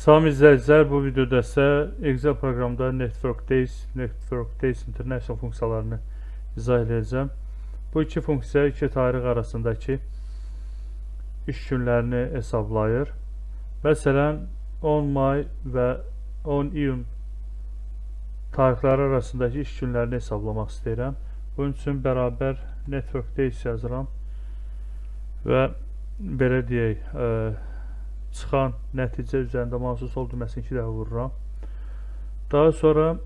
Salam izləyicilər, bu videoda isə Excel proqramında Network Days International funksiyalarını izah edəcəm. Bu iki funksiya iki tarix arasındakı iş günlərini hesablayır. Məsələn, 10 may və 10 iyun tarixləri arasındakı iş günlərini hesablamaq istəyirəm. Bunun üçün bərabər Network Days yazıram və belə deyək, çıxan nəticə üzərində mouse'u sol düyməsini 2 dəfə vururam. Daha sonra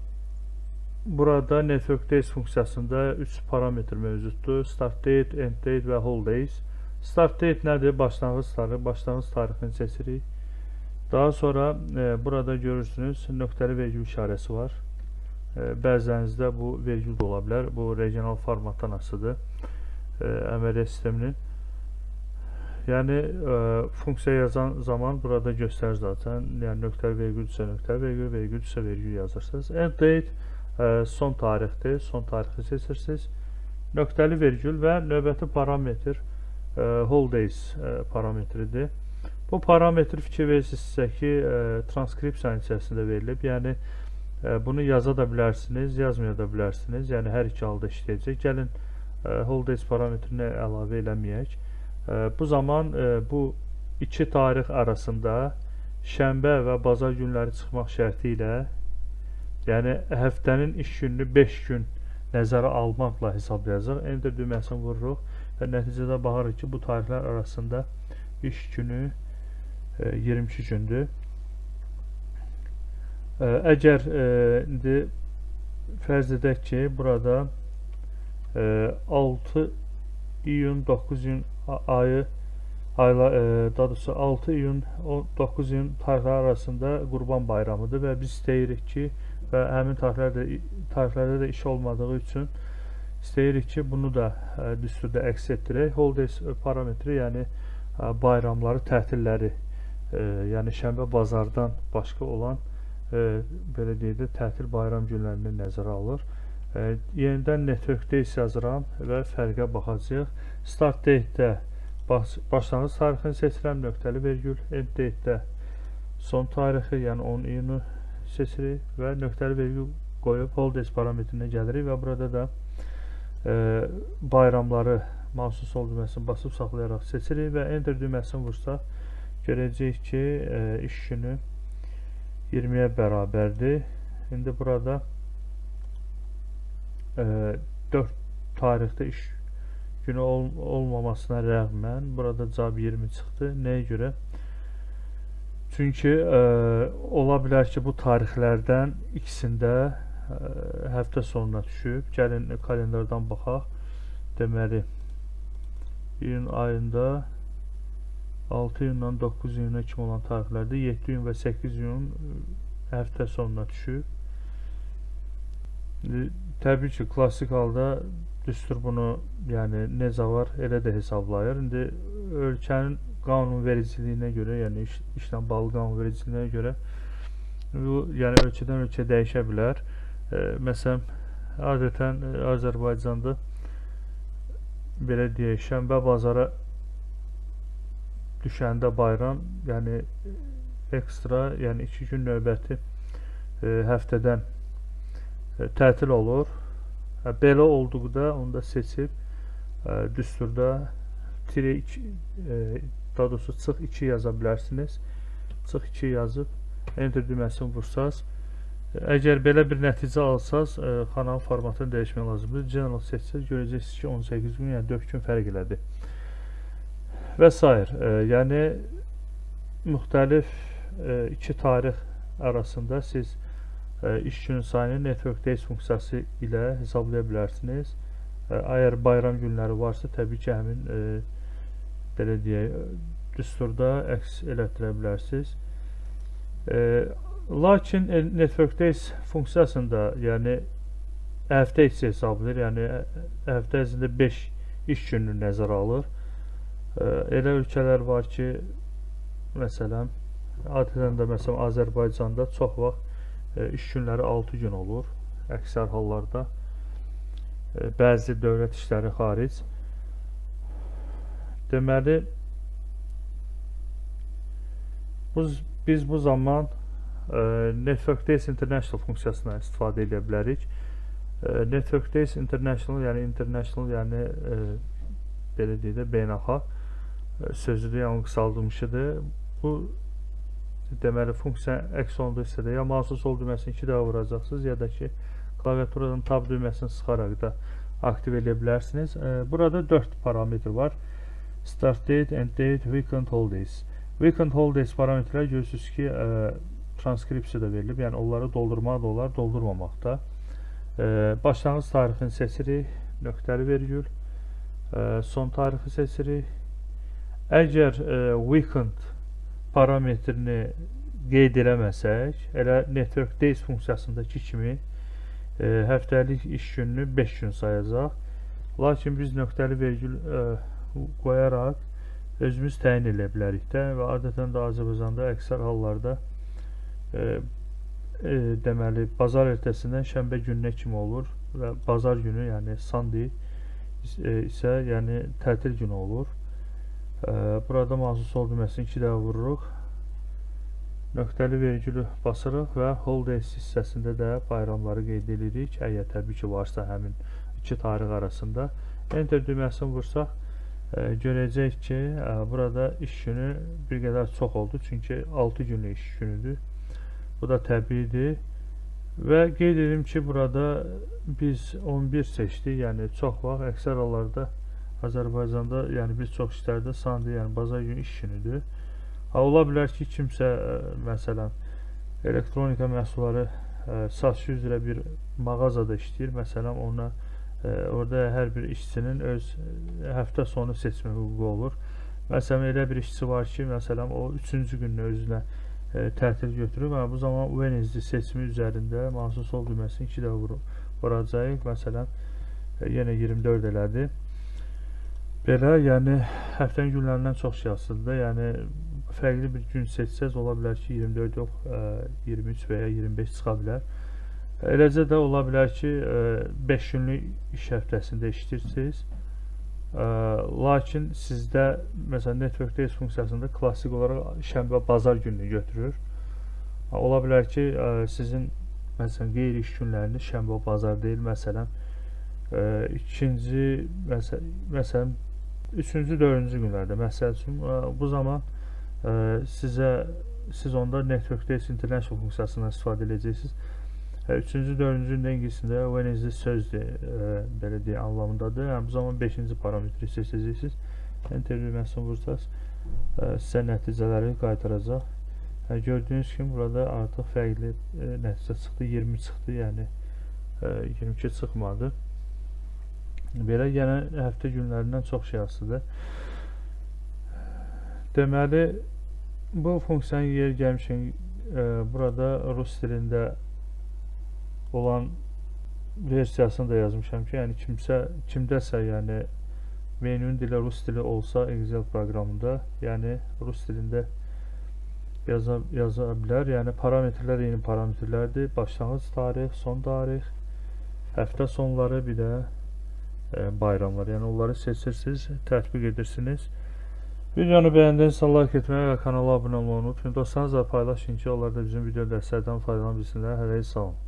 burada Network Days funksiyasında 3 parametr mövcuddur. Start date, end date və hold days. Start date nədir? Başlanğıc tarixi. Başlanğıc tarixini seçirik. Daha sonra burada görürsünüz nöqtəli vergül işarəsi var. Bəzilərinizdə bu vergül də ola bilər. Bu regional formatdan asılıdır əməliyyat sisteminin. Yəni funksiya yazan zaman burada göstərir zaten. Yəni nöqtəli vergülsə nöqtəli vergül, vergülsə vergül yazırsınız. End date son tarixdir. Son tarixi seçirsiniz. Nöqtəli vergül və növbəti parametr hold days parametridir. Bu parametr fikir verirsinizsə ki, transkripsiyanın içərisində verilib. Yəni bunu yaza da bilərsiniz, yazmaya da bilərsiniz. Yəni hər iki halda işləyəcək. Gəlin hold days parametrini əlavə eləməyək. Bu zaman bu iki tarix arasında şənbə və bazar günləri çıxmaq şərti ilə, yəni həftənin iş gününü 5 gün nəzərə almaqla hesablayacaq. Enter düyməsini vururuq və nəticədə baxarıq ki, bu tarixlər arasında iş günü 22 gündür. Əgər indi fərz edək ki, burada 6 iyun 9 iyun daha doğrusu 6 iyun 9 iyun tarixləri arasında Qurban bayramıdır və biz istəyirik ki, və həmin tarixlərdə də iş olmadığı üçün istəyirik ki, bunu da düsturda əks etdirək. Hold days parametri, yəni bayramları, tətilləri, yəni şənbə bazardan başqa olan belə deyək də tətil bayram günlərini nəzərə alır. Yenidən Network Days yazıram və fərqə baxacağıq. Start date-də başlanğıc tarixini seçirəm, nöqtəli vergül. End date-də son tarixi, yəni 10 iyunu seçirik və nöqtəli vergül qoyub hold days parametrinə gəlirik və burada da bayramları mouse'un sol düyməsini basıb saxlayaraq seçirik və enter düyməsini vursaq görəcəyik ki, iş günü 20-yə bərabərdir. İndi burada 4 tarixdə iş günü olmamasına rəğmən burada cavab 20 çıxdı. Nəyə görə? Çünki ola bilər ki, bu tarixlərdən ikisində həftə sonuna düşüb. Gəlin kalendardan baxaq. Deməli, iyun ayında 6 iyundan 9 iyuna kimi olan tarixlərdə 7 iyun və 8 iyun həftə sonuna düşüb. Təbii ki, klassik halda düstur bunu, yəni necə var, elə də hesablayır. İndi ölkənin qanunvericiliyinə görə, yəni işlə bağlı qanunvericiliyinə görə bu, yəni ölkədən ölkəyə dəyişə bilər. Məsələn, adətən Azərbaycanda belə deyək, şənbə bazara düşəndə bayram, yəni ekstra, yəni 2 gün növbəti həftədən tətil olur. Belə olduqda onu da seçib düsturda daha doğrusu çıx 2 yaza bilərsiniz. Çıx 2 yazıb enter düyməsini vursaz, əgər belə bir nəticə alsaz, xananın formatını dəyişmək lazımdır. General seçsəz görəcəksiniz ki, 18 gün, yəni 4 gün fərq elədi. Və s. Yəni müxtəlif iki tarix arasında siz iş günü sayını Network Days funksiyası ilə hesablaya bilərsiniz. Əgər bayram günləri varsa, təbii ki, həmin belə deyək, düsturda əks elətdirə bilərsiniz. Lakin Network Days funksiyasında, yəni həftə içi hesablayır, yəni həftə ərzində 5 iş gününü nəzərə alır. Elə ölkələr var ki, məsələn, adətən də məsələn Azərbaycanda çox vaxt iş günləri 6 gün olur, əksər hallarda. Bəzi dövlət işləri xaric. Deməli, bu biz bu zaman Network Days International funksiyasından istifadə edə bilərik. Network Days International, yəni belə deyək də beynəlxalq sözüdür, yəni qısaldılmışıdır. Bu deməli funksiya əks olunduğu hissədə ya mouse sol düyməsini 2 dəfə vuracaqsınız, ya da ki klaviaturadan tab düyməsini sıxaraq da aktiv edə bilərsiniz. Burada 4 parametr var. Start date, end date, weekend holidays. Weekend holidays parametrlər görürsünüz ki, transkripsiyada verilib, yəni onları doldurmaq da olar, doldurmamaq da. Başlanğıc tarixini seçirik, nöqtəli vergül, son tarixi seçirik. Əgər weekend parametrini qeyd eləməsək, elə Network Days funksiyasındakı kimi həftəlik iş gününü 5 gün sayacaq. Lakin biz nöqtəli vergül qoyaraq özümüz təyin edə bilərik də və adətən də Azərbaycanda əksər hallarda deməli bazar ertəsindən şənbə gününə kimi olur və bazar günü, yəni Sunday isə yəni tətil günü olur. Burada mouse sol düyməsini 2 dəfə vururuq. Nöqtəli vergülü basırıq və holidays hissəsində də bayramları qeyd edirik. Əgər təbii ki varsa həmin iki tarix arasında. Enter düyməsini vursaq görəcək ki, burada iş günü bir qədər çox oldu. Çünki 6 günlük iş günüdür. Bu da təbiidir. Və qeyd edim ki, burada biz 11 seçdik. Yəni çox vaxt əksər hallarda Azərbaycanda, yəni bir çox işlərdə Sunday, yəni bazar günü iş günüdür. Ola bilər ki, kimsə məsələn elektronika məhsulları satışı üzrə bir mağazada işləyir. Məsələn, ona orada hər bir işçinin öz həftə sonu seçmə hüququ olur. Məsələn, elə bir işçi var ki, məsələn, o 3-cü gününü özünə tətil götürüb. Bu zaman Wednesday seçimi üzərində mouse sol düyməsini 2 dəfə vuracağıq. Məsələn, yenə 24 elədi. Belə, yəni həftənin günlərindən çox şey asılıdır. Yəni fərqli bir gün seçsəz, ola bilər ki 24 yox, 23 və ya 25 çıxa bilər. Eləcə də ola bilər ki 5 günlük iş həftəsində işləyirsiniz. Lakin sizdə məsələn Network Days funksiyasında klassik olaraq şənbə bazar gününü götürür. Ola bilər ki sizin məsələn qeyri iş günləriniz şənbə bazar deyil. Məsələn məsələn 3-cü, 4-cü günlərdə məsəl üçün bu zaman siz onda Network Days International funksiyasından istifadə edəcəksiniz. 3-cü, 4-cü gündə ingilisində Wednesday sözdür, belə deyək anlamındadır. Yəni bu zaman 5-ci parametri seçəcəksiniz. Enter düyməsini vursaq sizə nəticələri qaytaracaq. Gördüyünüz kimi burada artıq fərqli nəticə çıxdı, 20 çıxdı, yəni 22 çıxmadı. Belə, yəni həftə günlərindən çox şey asılıdır. Deməli, bu funksiyanın yeri gəlmişkən burada rus dilində olan versiyasını da yazmışam ki, yəni kimdəsə, yəni menünün dili rus dili olsa Excel proqramında, yəni rus dilində yaza bilər. Yəni parametrlər eyni parametrlərdir. Başlanğıc tarix, son tarix, həftə sonları, bir də bayramlar. Yəni onları seçirsiniz, tətbiq edirsiniz. Videonu bəyəndinizsə like etməyi və kanala abunə olmayı unutmayın. Dostlarınızla paylaşın ki, onlar da bizim video dərslərdən faydalana bilsinlər. Hələlik sağ olun.